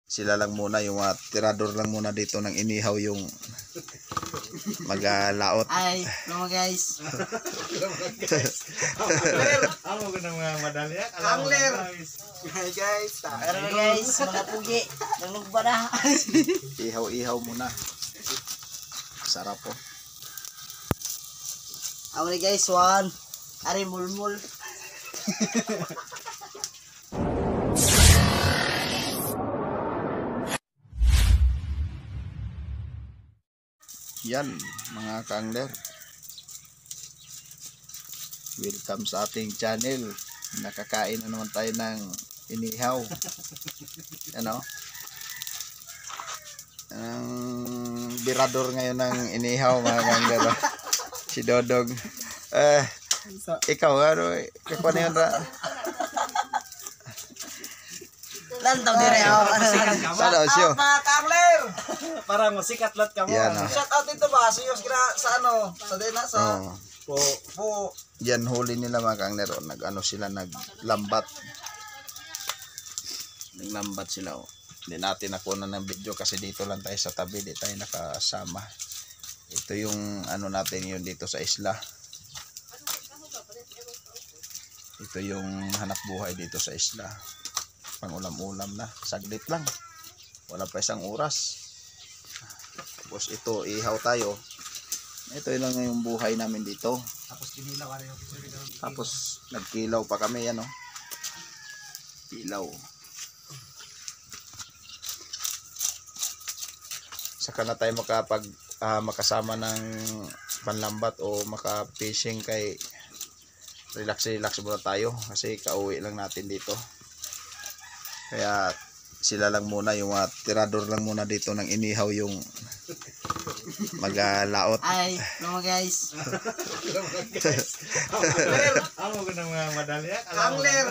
sila lang muna, yung mga tirador lang muna dito ng inihaw yung maglaot. Ay, hello guys. Amo ko ng mga madalya. Angler. Hi guys. Hello guys, mga pugi. Nalugba na. Ihaw-ihaw muna. Sarap po. Ako ni guys, one. Ari mulmul. Yan mga ka-angler, welcome sa ating channel. Nakakain na naman tayo ng inihaw. Ano? Ang birador ngayon ng inihaw mga ka-angler. Si Dodong. Ikaw ano? Ikaw na yun ra? Lantaw dire ako. Sana siyo. Mga ka-angler. Para masikat lahat ka mo. Yan o. Shout out dito ba? Siyos kina sa ano? Sa dena sa po. Yan huli nila mga ka-angler. Nag-ano sila, naglambat. Naglambat sila o. Hindi natin nakuha ng video kasi dito lang tayo sa tabi. Di tayo nakasama. Ito yung ano natin yun dito sa isla. Ito yung hanap buhay dito sa isla. Pang ulam-ulam na. Saglit lang. Wala pa isang oras. Tapos ito, ihaw tayo. Ito lang yung buhay namin dito. Tapos nagkilaw pa kami, ano. Kilaw. Saka na tayo makasama ng panlambat o maka-fishing kay relax muna tayo kasi kauwi lang natin dito. Kaya sila lang muna, yung mga tirador lang muna dito ng inihaw yung maglaot. Ay, hello guys. Amo ko ng mga madalya. Angler.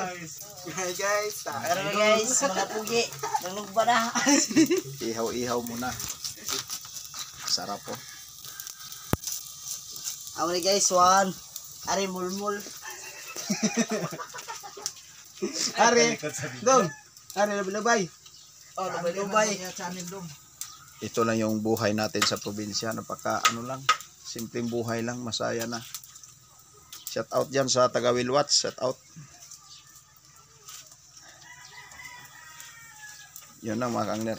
Hi guys. Hello guys, mga pugi. Nalugba na. Ihaw-ihaw muna. Sarap po. Ako ni guys, one. Ari mulmul. Ari. Dong. Ari labay. Oh, labay. Ito lang yung buhay natin sa probinsya. Napaka ano lang, simpleng buhay lang, masaya na. Shout out dyan sa taga Wilwats. Shout out. Yun lang mga ka-angler.